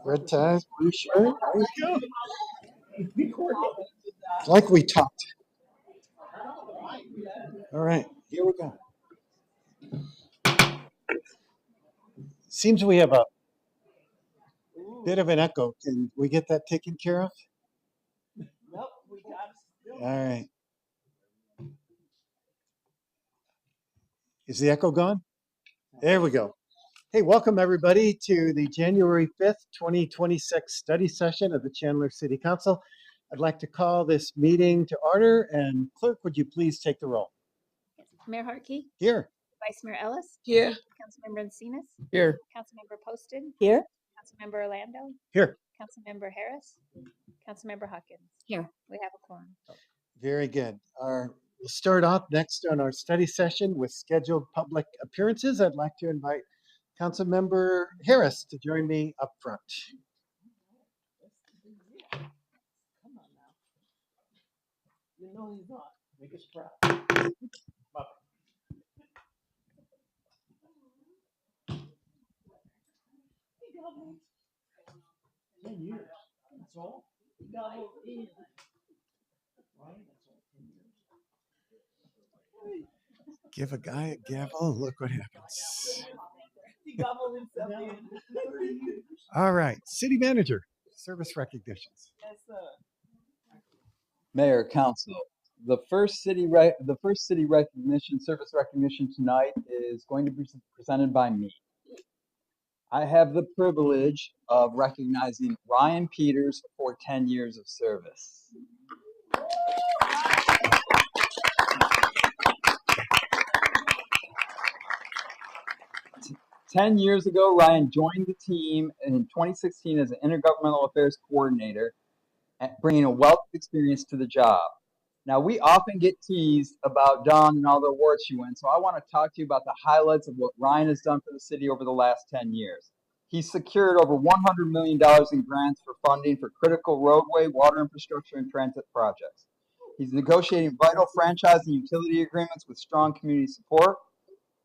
Red ties, blue shirt. There you go. Like we talked. All right, here we go. Seems we have a bit of an echo. Can we get that taken care of? Nope, we got it. All right. Is the echo gone? There we go. Hey, welcome everybody to the January 5th, 2026 study session of the Chandler City Council. I'd like to call this meeting to order, and clerk, would you please take the roll? Mayor Hartke, Here. Vice Mayor Ellis, Here. Councilmember Encinas, Here. Councilmember Poston, Here. Councilmember Orlando, Here. Councilmember Harris, Councilmember Hawkins. Here. We have a quorum. Very good. We'll start off next on our study session with scheduled public appearances. I'd like to invite Councilmember Harris to join me up front. Come on now. You know he's not. Make us proud. He doubled. 10 years. That's all. He doubled in. Right? That's all 10 years. Give a guy a gavel. Look what happens. He gobbled himself in. All right. City Manager, service recognitions. Yes, sir. Mayor, Council, the first city recognition, service recognition tonight is going to be presented by me. I have the privilege of recognizing Ryan Peters for 10 years of service. 10 years ago, Ryan joined the team in 2016 as an intergovernmental affairs coordinator, bringing a wealth of experience to the job. Now, we often get teased about Dawn and all the awards she wins, so I want to talk to you about the highlights of what Ryan has done for the city over the last 10 years. He's secured over $100 million in grants for funding for critical roadway, water infrastructure, and transit projects. He's negotiating vital franchise and utility agreements with strong community support,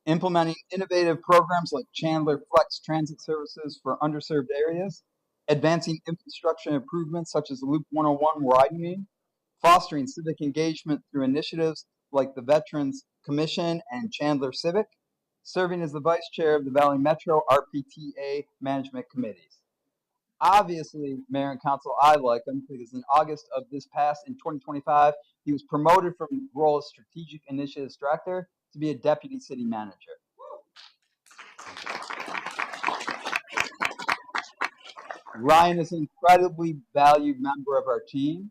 implementing innovative programs like Chandler Flex Transit Services for underserved areas, advancing infrastructure improvements such as the Loop 101 widening, fostering civic engagement through initiatives like the Veterans Commission and Chandler Civic, serving as the vice chair of the Valley Metro RPTA management committees. Obviously, Mayor and Council, I like him because in August of this past, in 2025, he was promoted from the role of Strategic Initiatives Director to be a Deputy City Manager. Ryan is an incredibly valued member of our team.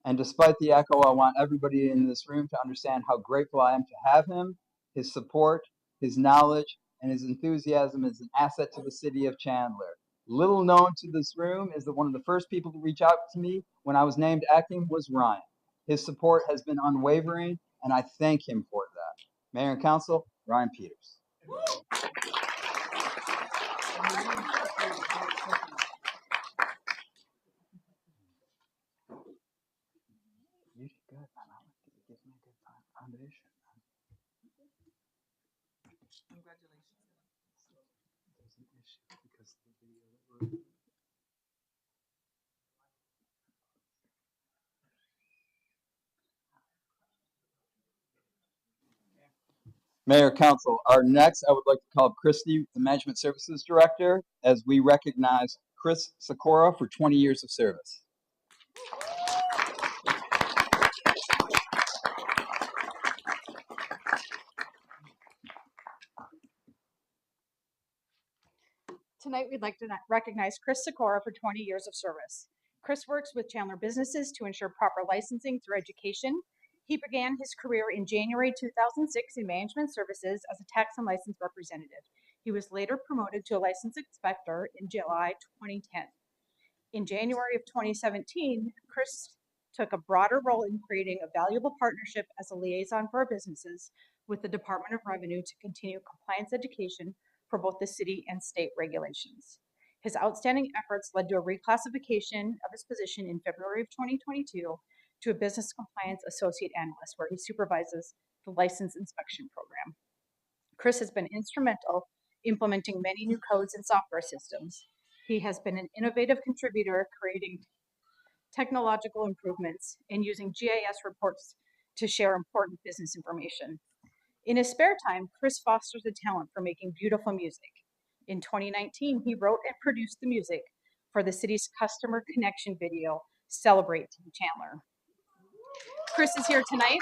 And despite the echo, I want everybody in this room to understand how grateful I am to have him. His support, his knowledge, and his enthusiasm is an asset to the city of Chandler. Little known to this room is that one of the first people to reach out to me when I was named acting was Ryan. His support has been unwavering, and I thank him for that. Mayor and Council, Ryan Peters. You should go. It gives me a good foundation. Congratulations. There's an issue because of the video that we're... Mayor, Council, our next, I would like to call Christy, the Management Services Director, as we recognize Chris Sikora for 20 years of service. Tonight, we'd like to recognize Chris Sikora for 20 years of service. Chris works with Chandler businesses to ensure proper licensing through education. He began his career in January 2006 in management services as a tax and license representative. He was later promoted to a license inspector in July 2010. In January of 2017, Chris took a broader role in creating a valuable partnership as a liaison for our businesses with the Department of Revenue to continue compliance education for both the city and state regulations. His outstanding efforts led to a reclassification of his position in February of 2022 to a business compliance associate analyst, where he supervises the license inspection program. Chris has been instrumental implementing many new codes and software systems. He has been an innovative contributor, creating technological improvements and using GIS reports to share important business information. In his spare time, Chris fosters a talent for making beautiful music. In 2019, he wrote and produced the music for the city's customer connection video, Celebrate Team Chandler. Chris is here tonight.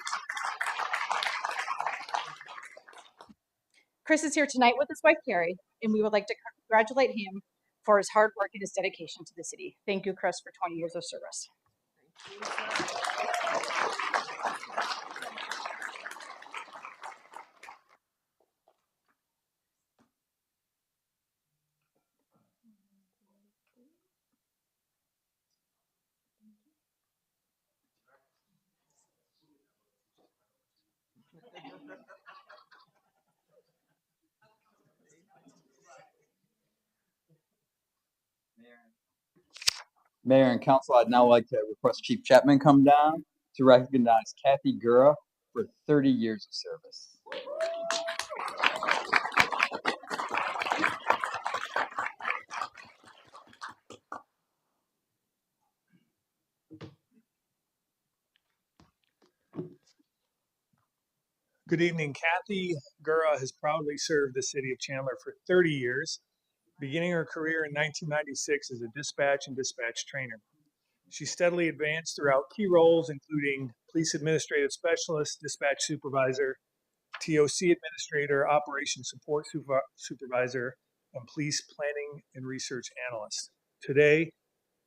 Chris is here tonight with his wife, Carrie, and we would like to congratulate him for his hard work and his dedication to the city. Thank you, Chris, for 20 years of service. Mayor and Council, I'd now like to request Chief Chapman come down to recognize Kathy Gura for 30 years of service. Good evening. Kathy Gura has proudly served the city of Chandler for 30 years, beginning her career in 1996 as a dispatch and dispatch trainer. She steadily advanced throughout key roles, including police administrative specialist, dispatch supervisor, TOC administrator, operations support supervisor, and police planning and research analyst. Today,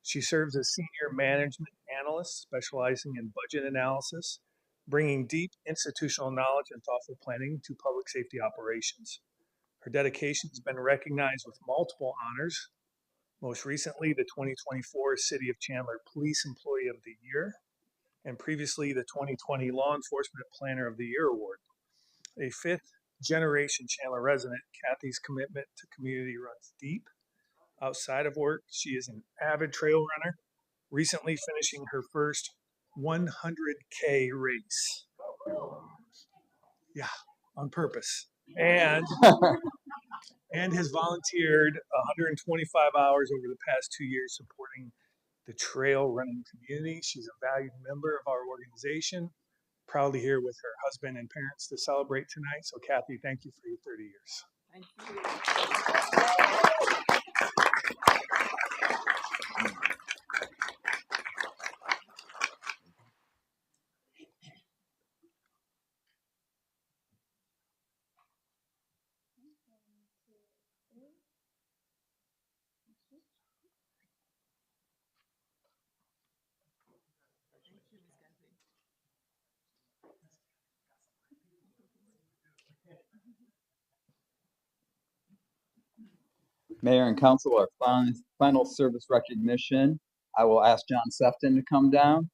she serves as senior management analyst, specializing in budget analysis, bringing deep institutional knowledge and thoughtful planning to public safety operations. Her dedication has been recognized with multiple honors, most recently the 2024 City of Chandler Police Employee of the Year, and previously the 2020 Law Enforcement Planner of the Year Award. A fifth generation Chandler resident, Kathy's commitment to community runs deep, Outside of work, she is an avid trail runner, recently finishing her first 100K race. Yeah, on purpose. And has volunteered 125 hours over the past 2 years supporting the trail running community. She's a valued member of our organization. Proudly here with her husband and parents to celebrate tonight. So Kathy, thank you for your 30 years. Thank you. Mayor and council, our final service recognition. I will ask John Sefton to come down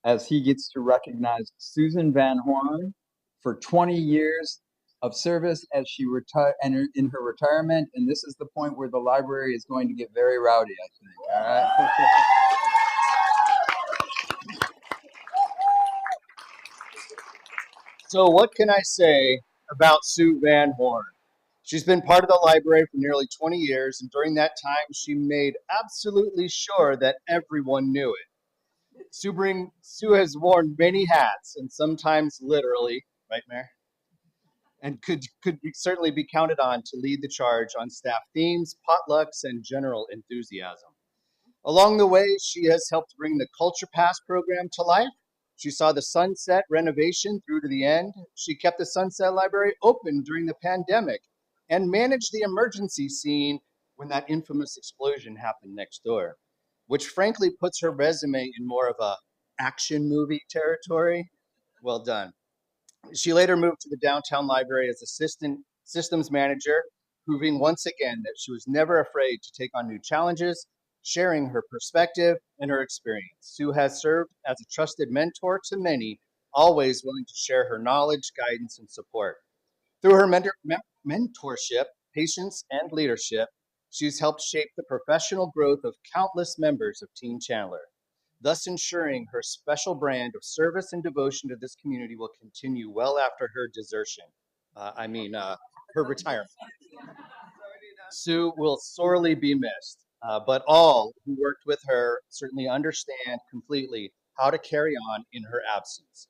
as he gets to recognize Susan Van Horn for 20 years of service as she in her retirement. And this is the point where the library is going to get very rowdy, I think. All right. So what can I say about Sue Van Horn? She's been part of the library for nearly 20 years, and during that time, she made absolutely sure that everyone knew it. Sue has worn many hats, and sometimes literally, right, Mayor? And certainly be counted on to lead the charge on staff themes, potlucks, and general enthusiasm. Along the way, she has helped bring the Culture Pass program to life. She saw the Sunset renovation through to the end. She kept the Sunset Library open during the pandemic and managed the emergency scene when that infamous explosion happened next door, which frankly puts her resume in more of a action movie territory. Well done. She later moved to the downtown library as assistant systems manager, proving once again that she was never afraid to take on new challenges, sharing her perspective and her experience. Sue has served as a trusted mentor to many, always willing to share her knowledge, guidance, and support. Through her mentorship, patience, and leadership, she's helped shape the professional growth of countless members of Team Chandler, thus ensuring her special brand of service and devotion to this community will continue well after her desertion. Her retirement. Sue will sorely be missed, but all who worked with her certainly understand completely how to carry on in her absence.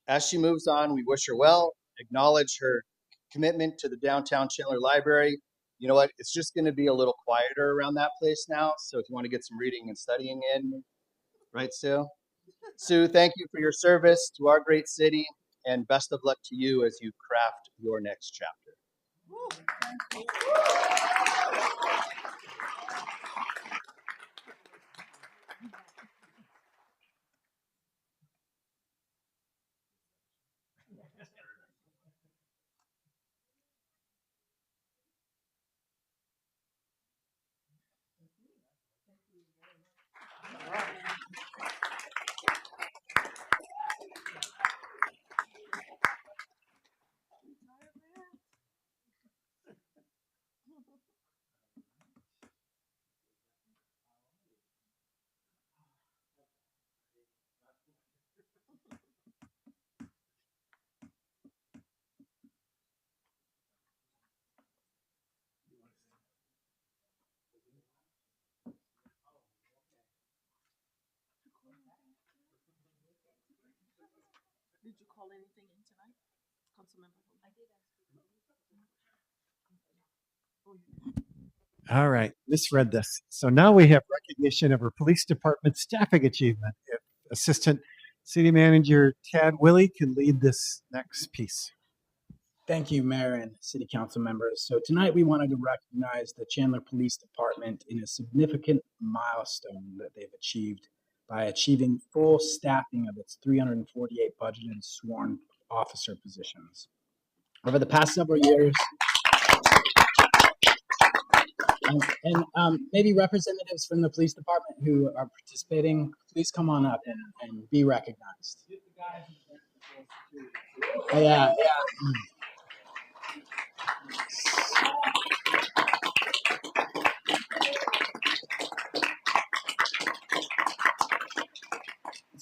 As she moves on, we wish her well, acknowledge her commitment to the downtown Chandler Library. You know what? It's just going to be a little quieter around that place now. So if you want to get some reading and studying in, right, Sue? Sue, thank you for your service to our great city, and best of luck to you as you craft your next chapter. Did you call anything in tonight, Councilmember? I did ask. All right, misread this. So now we have recognition of our police department staffing achievement. If Assistant City Manager Tad Willie can lead this next piece. Thank you, Mayor and City Council members. So tonight we wanted to recognize the Chandler Police Department in a significant milestone that they've achieved by achieving full staffing of its 348 budgeted sworn officer positions. Over the past several years, and maybe representatives from the police department who are participating, please come on up and be recognized. Oh, yeah.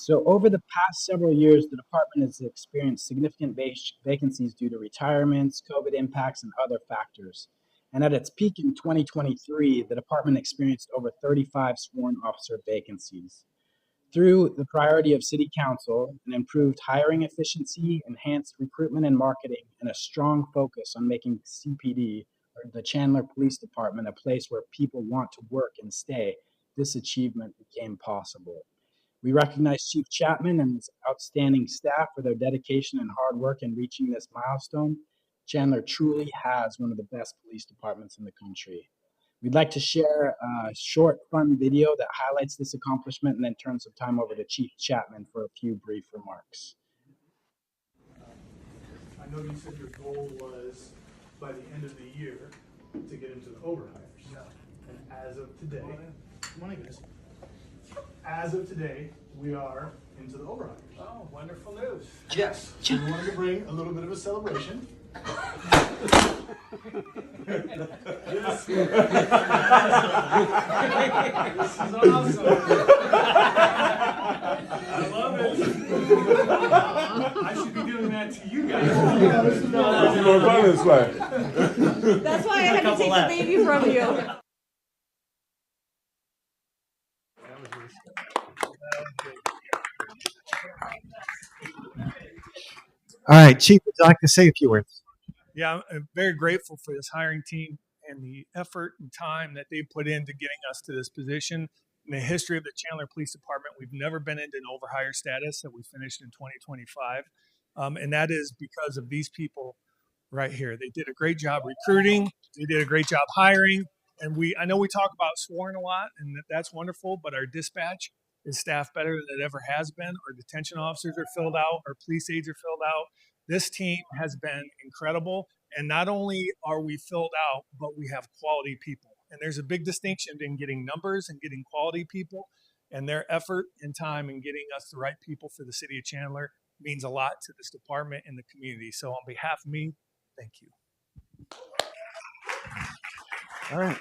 So over the past several years, the department has experienced significant vacancies due to retirements, COVID impacts, and other factors. And at its peak in 2023, the department experienced over 35 sworn officer vacancies. Through the priority of City Council, an improved hiring efficiency, enhanced recruitment and marketing, and a strong focus on making CPD, or the Chandler Police Department, a place where people want to work and stay, this achievement became possible. We recognize Chief Chapman and his outstanding staff for their dedication and hard work in reaching this milestone. Chandler truly has one of the best police departments in the country. We'd like to share a short, fun video that highlights this accomplishment and then turn some time over to Chief Chapman for a few brief remarks. I know you said your goal was by the end of the year to get into the overhires. Yeah. And as of today, come on in, guys. As of today, we are into the overhires. Oh, wonderful news. Yes, so we wanted to bring a little bit of a celebration. This is awesome. I love it. I should be doing that to you guys. That's why I had to take the baby from you. All right, Chief, would you like to say a few words? Yeah, I'm very grateful for this hiring team and the effort and time that they put into getting us to this position. In the history of the Chandler Police Department, we've never been into an overhire status that we finished in 2025. And that is because of these people right here. They did a great job recruiting. They did a great job hiring. And I know we talk about sworn a lot, and that's wonderful, but our dispatch is staffed better than it ever has been. Our detention officers are filled out. Our police aides are filled out. This team has been incredible. And not only are we filled out, but we have quality people. And there's a big distinction in getting numbers and getting quality people. And their effort and time in getting us the right people for the city of Chandler means a lot to this department and the community. So on behalf of me, thank you. All right.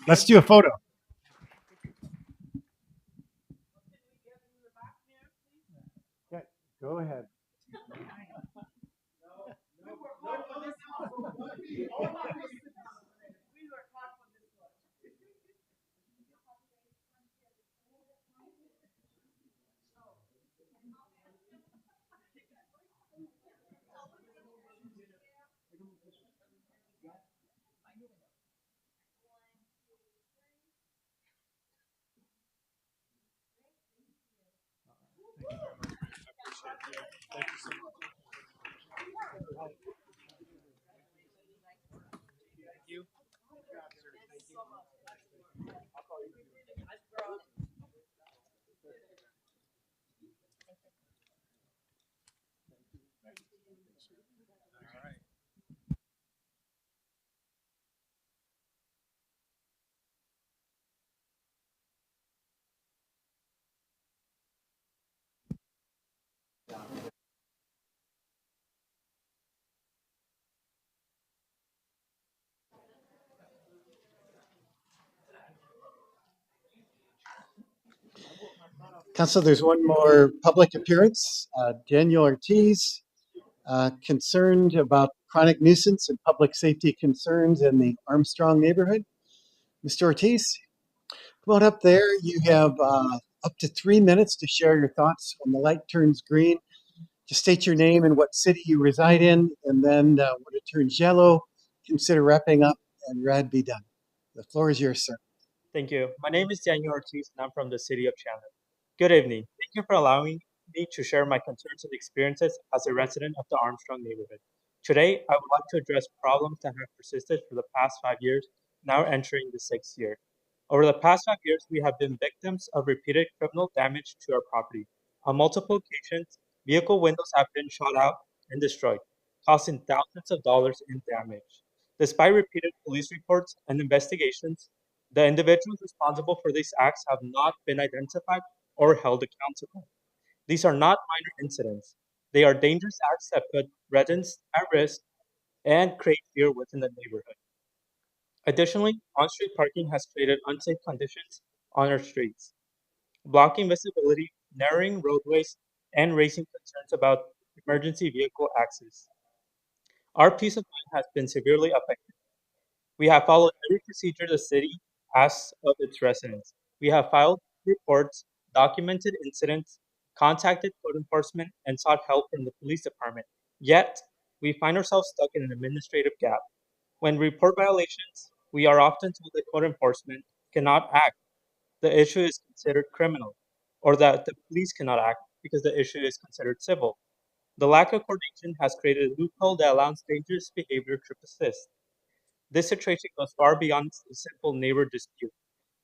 Let's do a photo. Okay, go ahead. Thank you so much. Thank you. All right. Council, there's one more public appearance. Daniel Ortiz, concerned about chronic nuisance and public safety concerns in the Armstrong neighborhood. Mr. Ortiz, come on up there. You have up to 3 minutes to share your thoughts when the light turns green. Just state your name and what city you reside in, and then when it turns yellow, consider wrapping up and red be done. The floor is yours, sir. Thank you. My name is Daniel Ortiz, and I'm from the city of Chandler. Good evening. Thank you for allowing me to share my concerns and experiences as a resident of the Armstrong neighborhood. Today, I would like to address problems that have persisted for the past 5 years, now entering the 6th year. Over the past 5 years, we have been victims of repeated criminal damage to our property. On multiple occasions, vehicle windows have been shot out and destroyed, costing thousands of dollars in damage. Despite repeated police reports and investigations, the individuals responsible for these acts have not been identified or held accountable. These are not minor incidents. They are dangerous acts that put residents at risk and create fear within the neighborhood. Additionally, on-street parking has created unsafe conditions on our streets, blocking visibility narrowing roadways, and raising concerns about emergency vehicle access. Our peace of mind has been severely affected. We have followed every procedure the city asks of its residents. We have filed reports, documented incidents, contacted code enforcement, and sought help from the police department. Yet, we find ourselves stuck in an administrative gap. When we report violations, we are often told that code enforcement cannot act. The issue is considered criminal, or that the police cannot act because the issue is considered civil. The lack of coordination has created a loophole that allows dangerous behavior to persist. This situation goes far beyond a simple neighbor dispute.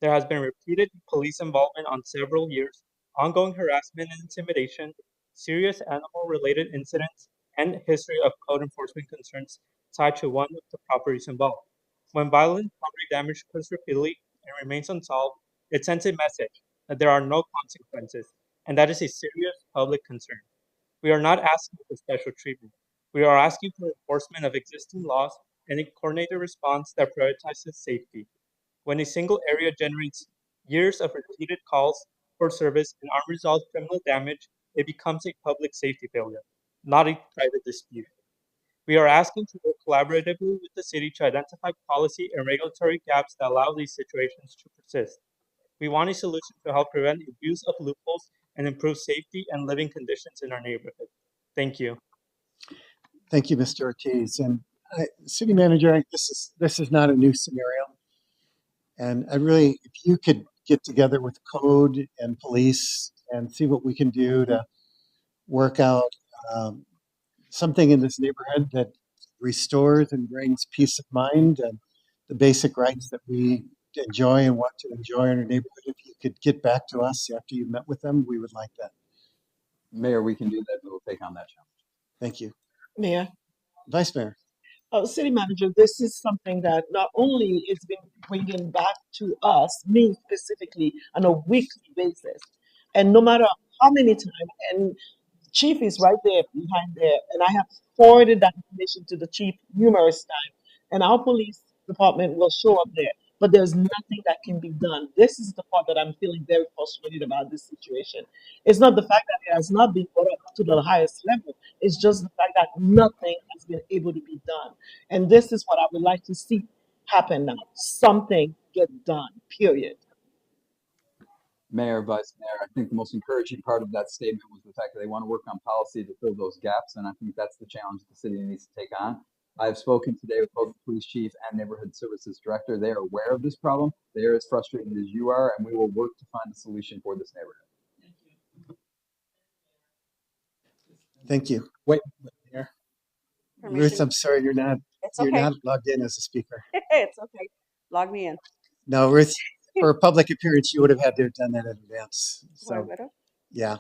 There has been repeated police involvement on several years, ongoing harassment and intimidation, serious animal-related incidents, and history of code enforcement concerns tied to one of the properties involved. When violent property damage occurs repeatedly and remains unsolved, it sends a message that there are no consequences, and that is a serious public concern. We are not asking for special treatment. We are asking for enforcement of existing laws and a coordinated response that prioritizes safety. When a single area generates years of repeated calls for service and unresolved criminal damage, it becomes a public safety failure, not a private dispute. We are asking to work collaboratively with the city to identify policy and regulatory gaps that allow these situations to persist. We want a solution to help prevent abuse of loopholes and improve safety and living conditions in our neighborhood. Thank you. Thank you, Mr. Ortiz. And City Manager, this is not a new scenario. And I really, if you could get together with code and police and see what we can do to work out something in this neighborhood that restores and brings peace of mind and the basic rights that we enjoy and want to enjoy in our neighborhood. If you could get back to us after you met with them, we would like that. Mayor, we can do that. We'll take on that challenge. Thank you. Mayor, Vice Mayor. City Manager, this is something that not only is being bringing back to us, me specifically, on a weekly basis, and no matter how many times, and Chief is right there behind there, and I have forwarded that information to the chief numerous times, and our police department will show up there, but there's nothing that can be done. This is the part that I'm feeling very frustrated about this situation. It's not the fact that it has not been brought up to the highest level, it's just the fact that nothing has been able to be done. And this is what I would like to see happen now. Something get done, period. Mayor, Vice Mayor, I think the most encouraging part of that statement was the fact that they want to work on policy to fill those gaps, and I think that's the challenge the city needs to take on. I've spoken today with both the police chief and neighborhood services director. They are aware of this problem. They are as frustrated as you are, and we will work to find a solution for this neighborhood. Thank you. Wait, Mayor. Ruth, I'm sorry, you're not It's you're okay. not logged in as a speaker. It's okay. Log me in. No, Ruth, for a public appearance, you would have had to have done that in advance. Why So would I? yeah.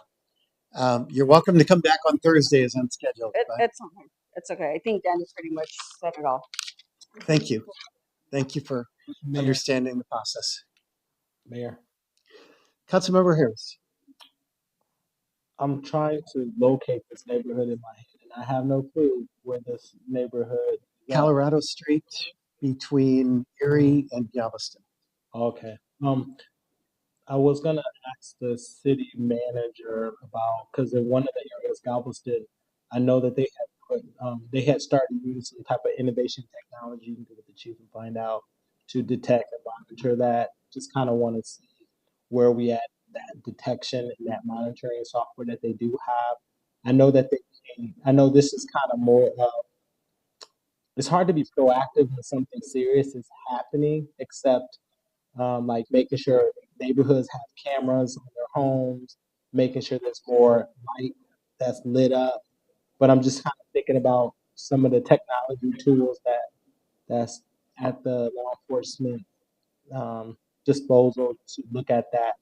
You're welcome to come back on Thursday as unscheduled. but It's okay. It's okay. I think Danny pretty much said it all. Thank you. Thank you for Mayor. understanding the process. Mayor. Councilmember Harris. I'm trying to locate this neighborhood in my head, and I have no clue where this neighborhood is at. Colorado Street between Erie and Galveston. Okay. I was gonna ask the city manager about, because in one of the areas, Galveston, I know that they had started using some type of innovation technology. You can go with the chief and find out to detect and monitor that. Just kind of want to see where we at that detection and that monitoring software that they do have. I know that I know this is kind of more it's hard to be proactive when something serious is happening, except like making sure neighborhoods have cameras on their homes, making sure there's more light that's lit up. But I'm just kind of thinking about some of the technology tools that's at the law enforcement disposal to look at that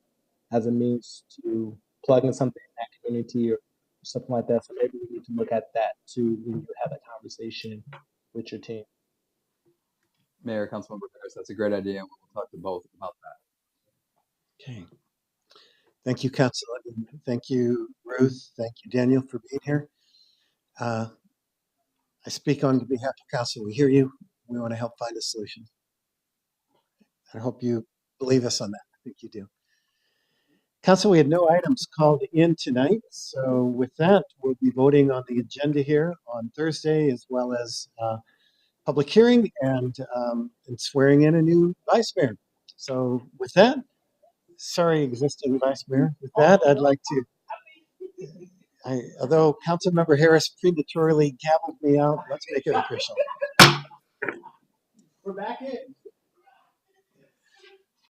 as a means to plug in something in that community or something like that. So maybe we need to look at that too when you have a conversation with your team. Mayor, Councilmember Harris, that's a great idea, and we'll talk to both about that. Okay. Thank you, Council. Thank you, Ruth. Thank you, Daniel, for being here. I speak on behalf of Council. We hear you. We want to help find a solution. I hope you believe us on that. I think you do. Council, we had no items called in tonight. So with that, we'll be voting on the agenda here on Thursday, as well as public hearing and swearing in a new vice mayor. So with that, sorry, existing vice mayor. With that, I'd like to, although Councilmember Harris prematurely gavelled me out, let's make it official. We're back in.